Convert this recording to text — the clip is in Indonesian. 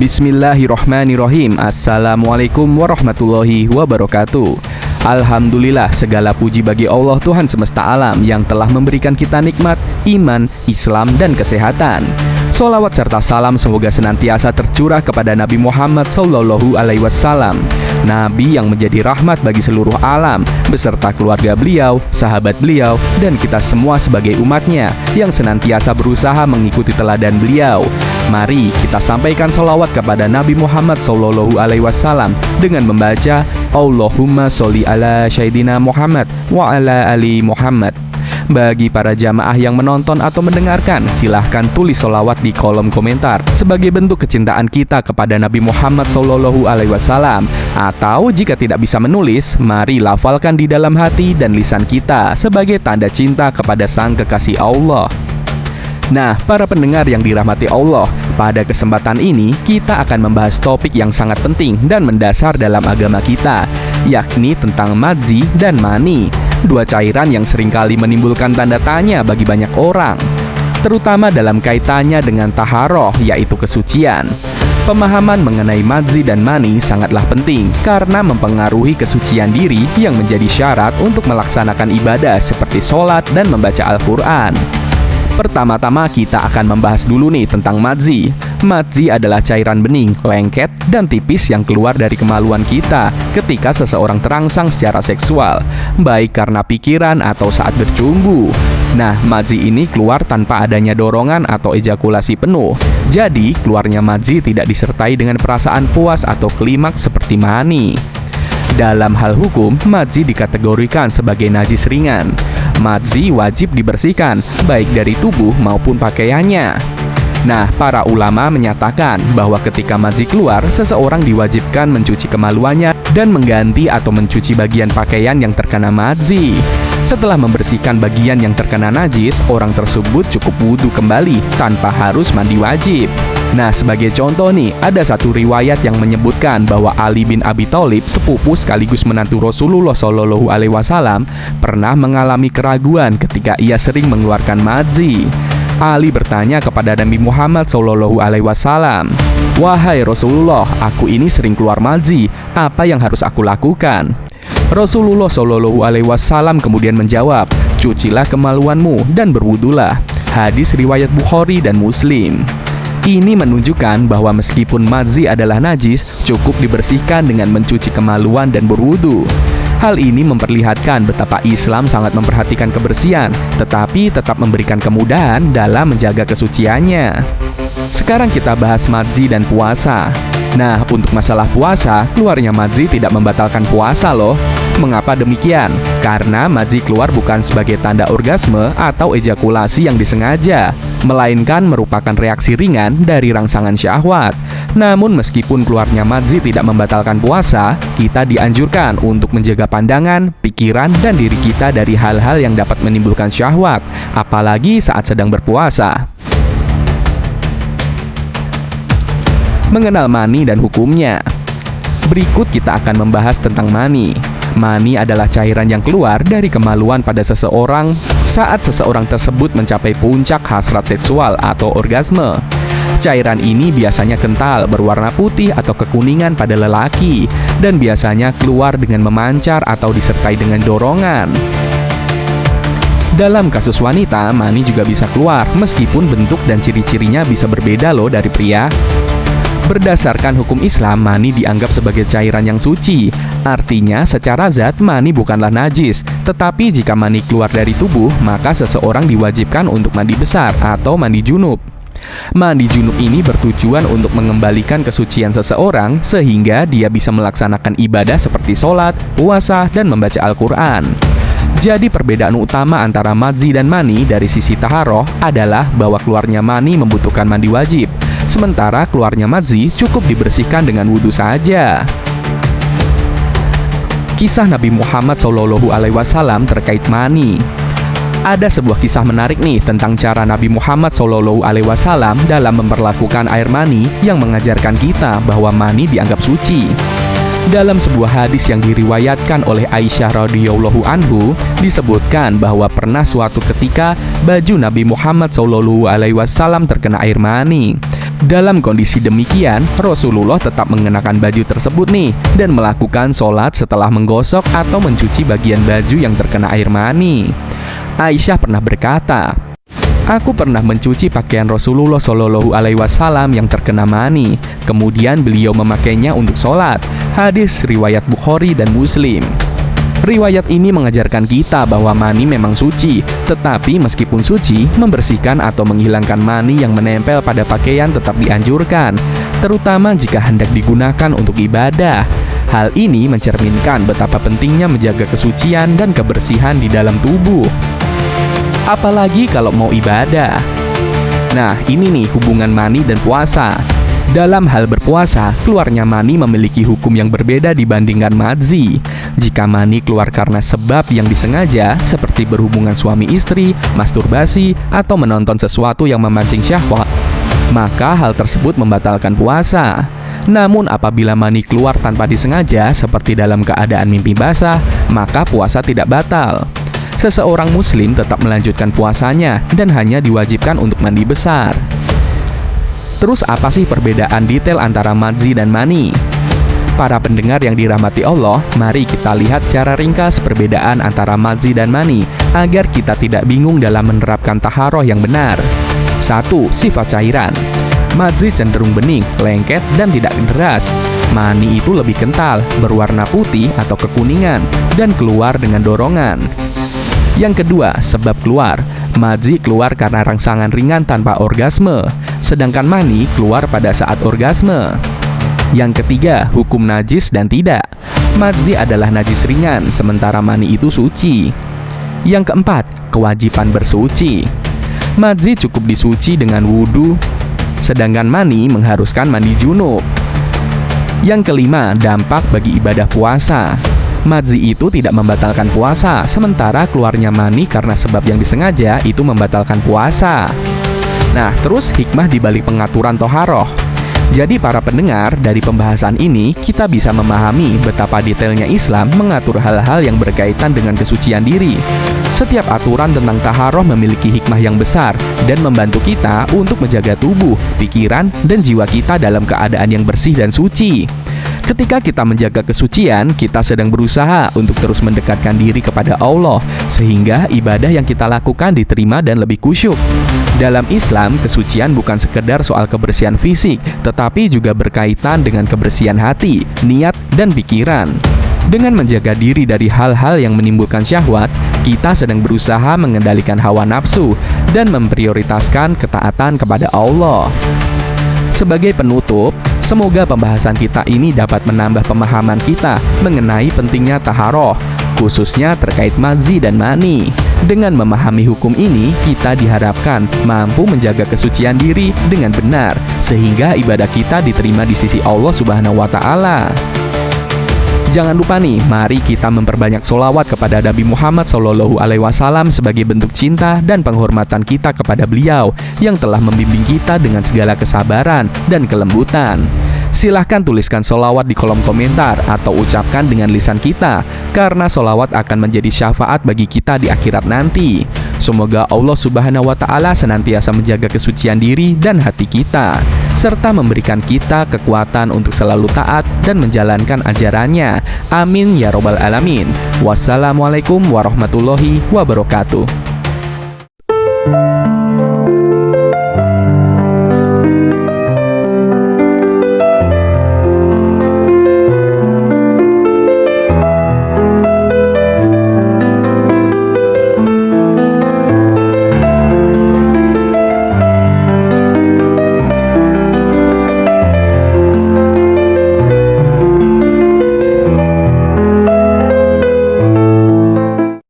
Bismillahirrohmanirrohim. Assalamualaikum warahmatullahi wabarakatuh. Alhamdulillah, segala puji bagi Allah Tuhan semesta alam yang telah memberikan kita nikmat, iman, Islam, dan kesehatan. Sholawat serta salam semoga senantiasa tercurah kepada Nabi Muhammad SAW, Nabi yang menjadi rahmat bagi seluruh alam, beserta keluarga beliau, sahabat beliau, dan kita semua sebagai umatnya yang senantiasa berusaha mengikuti teladan beliau. Mari kita sampaikan sholawat kepada Nabi Muhammad SAW dengan membaca Allahumma sholli ala Sayyidina Muhammad wa ala ali Muhammad. Bagi para jamaah yang menonton atau mendengarkan, silahkan tulis sholawat di kolom komentar sebagai bentuk kecintaan kita kepada Nabi Muhammad SAW. Atau jika tidak bisa menulis, mari lafalkan di dalam hati dan lisan kita sebagai tanda cinta kepada Sang Kekasih Allah. Nah, para pendengar yang dirahmati Allah, pada kesempatan ini kita akan membahas topik yang sangat penting dan mendasar dalam agama kita, yakni tentang madzi dan mani, dua cairan yang seringkali menimbulkan tanda tanya bagi banyak orang, terutama dalam kaitannya dengan taharoh, yaitu kesucian. Pemahaman mengenai madzi dan mani sangatlah penting karena mempengaruhi kesucian diri yang menjadi syarat untuk melaksanakan ibadah seperti sholat dan membaca Al-Quran. Pertama-tama kita akan membahas dulu nih tentang madzi. Madzi adalah cairan bening, lengket, dan tipis yang keluar dari kemaluan kita ketika seseorang terangsang secara seksual, baik karena pikiran atau saat bercumbu. Nah, madzi ini keluar tanpa adanya dorongan atau ejakulasi penuh. Jadi, keluarnya madzi tidak disertai dengan perasaan puas atau klimaks seperti mani. Dalam hal hukum, madzi dikategorikan sebagai najis ringan. Madzi wajib dibersihkan, baik dari tubuh maupun pakaiannya. Nah, para ulama menyatakan bahwa ketika madzi keluar, seseorang diwajibkan mencuci kemaluannya dan mengganti atau mencuci bagian pakaian yang terkena madzi. Setelah membersihkan bagian yang terkena najis, orang tersebut cukup wudhu kembali tanpa harus mandi wajib. Nah, sebagai contoh nih, ada satu riwayat yang menyebutkan bahwa Ali bin Abi Thalib, sepupu sekaligus menantu Rasulullah SAW, pernah mengalami keraguan ketika ia sering mengeluarkan madzi. Ali bertanya kepada Nabi Muhammad SAW, "Wahai Rasulullah, aku ini sering keluar madzi, apa yang harus aku lakukan?" Rasulullah SAW kemudian menjawab, "Cucilah kemaluanmu dan berwudulah." Hadis riwayat Bukhari dan Muslim. Ini menunjukkan bahwa meskipun madzi adalah najis, cukup dibersihkan dengan mencuci kemaluan dan berwudu. Hal ini memperlihatkan betapa Islam sangat memperhatikan kebersihan, tetapi tetap memberikan kemudahan dalam menjaga kesuciannya. Sekarang kita bahas madzi dan puasa. Nah, untuk masalah puasa, keluarnya madzi tidak membatalkan puasa loh. Mengapa demikian? Karena madzi keluar bukan sebagai tanda orgasme atau ejakulasi yang disengaja, melainkan merupakan reaksi ringan dari rangsangan syahwat. Namun meskipun keluarnya madzi tidak membatalkan puasa, kita dianjurkan untuk menjaga pandangan, pikiran, dan diri kita dari hal-hal yang dapat menimbulkan syahwat, apalagi saat sedang berpuasa. Mengenal mani dan hukumnya. Berikut kita akan membahas tentang mani. Mani adalah cairan yang keluar dari kemaluan pada seseorang saat seseorang tersebut mencapai puncak hasrat seksual atau orgasme. Cairan ini biasanya kental, berwarna putih atau kekuningan pada lelaki, dan biasanya keluar dengan memancar atau disertai dengan dorongan. Dalam kasus wanita, mani juga bisa keluar, meskipun bentuk dan ciri-cirinya bisa berbeda loh dari pria. Berdasarkan hukum Islam, mani dianggap sebagai cairan yang suci. Artinya, secara zat, mani bukanlah najis. Tetapi jika mani keluar dari tubuh, maka seseorang diwajibkan untuk mandi besar atau mandi junub. Mandi junub ini bertujuan untuk mengembalikan kesucian seseorang sehingga dia bisa melaksanakan ibadah seperti sholat, puasa, dan membaca Al-Quran. Jadi perbedaan utama antara madzi dan mani dari sisi taharoh adalah bahwa keluarnya mani membutuhkan mandi wajib, sementara keluarnya madzi cukup dibersihkan dengan wudhu saja. Kisah Nabi Muhammad SAW terkait mani. Ada sebuah kisah menarik nih tentang cara Nabi Muhammad SAW dalam memperlakukan air mani yang mengajarkan kita bahwa mani dianggap suci. Dalam sebuah hadis yang diriwayatkan oleh Aisyah radhiyallahu anhu, disebutkan bahwa pernah suatu ketika baju Nabi Muhammad SAW terkena air mani. Dalam kondisi demikian, Rasulullah tetap mengenakan baju tersebut nih dan melakukan sholat setelah menggosok atau mencuci bagian baju yang terkena air mani. Aisyah pernah berkata, "Aku pernah mencuci pakaian Rasulullah Shallallahu Alaihi Wasallam yang terkena mani. Kemudian beliau memakainya untuk sholat." Hadis riwayat Bukhari dan Muslim. Riwayat ini mengajarkan kita bahwa mani memang suci, tetapi meskipun suci, membersihkan atau menghilangkan mani yang menempel pada pakaian tetap dianjurkan, terutama jika hendak digunakan untuk ibadah. Hal ini mencerminkan betapa pentingnya menjaga kesucian dan kebersihan di dalam tubuh. Apalagi kalau mau ibadah. Nah, ini nih hubungan mani dan puasa. Dalam hal berpuasa, keluarnya mani memiliki hukum yang berbeda dibandingkan madzi. Jika mani keluar karena sebab yang disengaja, seperti berhubungan suami istri, masturbasi, atau menonton sesuatu yang memancing syahwat, maka hal tersebut membatalkan puasa. Namun apabila mani keluar tanpa disengaja, seperti dalam keadaan mimpi basah, maka puasa tidak batal. Seseorang muslim tetap melanjutkan puasanya dan hanya diwajibkan untuk mandi besar. Terus apa sih perbedaan detail antara madzi dan mani? Para pendengar yang dirahmati Allah, mari kita lihat secara ringkas perbedaan antara madzi dan mani agar kita tidak bingung dalam menerapkan taharoh yang benar. 1. Sifat cairan. Madzi cenderung bening, lengket, dan tidak deras. Mani itu lebih kental, berwarna putih atau kekuningan, dan keluar dengan dorongan. Yang kedua, sebab keluar. Madzi keluar karena rangsangan ringan tanpa orgasme, sedangkan mani keluar pada saat orgasme. Yang ketiga, hukum najis dan tidak. Madzi adalah najis ringan, sementara mani itu suci. Yang keempat, kewajiban bersuci. Madzi cukup disuci dengan wudhu, sedangkan mani mengharuskan mandi junub. Yang kelima, dampak bagi ibadah puasa. Madzi itu tidak membatalkan puasa, sementara keluarnya mani karena sebab yang disengaja itu membatalkan puasa. Nah, terus hikmah dibalik pengaturan toharoh. Jadi para pendengar, dari pembahasan ini kita bisa memahami betapa detailnya Islam mengatur hal-hal yang berkaitan dengan kesucian diri. Setiap aturan tentang taharoh memiliki hikmah yang besar dan membantu kita untuk menjaga tubuh, pikiran, dan jiwa kita dalam keadaan yang bersih dan suci. Ketika kita menjaga kesucian, kita sedang berusaha untuk terus mendekatkan diri kepada Allah, sehingga ibadah yang kita lakukan diterima dan lebih khusyuk. Dalam Islam, kesucian bukan sekedar soal kebersihan fisik, tetapi juga berkaitan dengan kebersihan hati, niat, dan pikiran. Dengan menjaga diri dari hal-hal yang menimbulkan syahwat, kita sedang berusaha mengendalikan hawa nafsu dan memprioritaskan ketaatan kepada Allah. Sebagai penutup, semoga pembahasan kita ini dapat menambah pemahaman kita mengenai pentingnya taharoh, khususnya terkait madzi dan mani. Dengan memahami hukum ini, kita diharapkan mampu menjaga kesucian diri dengan benar, sehingga ibadah kita diterima di sisi Allah Subhanahu wa Ta'ala. Jangan lupa nih, mari kita memperbanyak sholawat kepada Nabi Muhammad SAW sebagai bentuk cinta dan penghormatan kita kepada beliau yang telah membimbing kita dengan segala kesabaran dan kelembutan. Silahkan tuliskan sholawat di kolom komentar atau ucapkan dengan lisan kita, karena sholawat akan menjadi syafaat bagi kita di akhirat nanti. Semoga Allah Subhanahu wa Ta'ala senantiasa menjaga kesucian diri dan hati kita, serta memberikan kita kekuatan untuk selalu taat dan menjalankan ajarannya. Amin ya robbal alamin. Wassalamualaikum warahmatullahi wabarakatuh.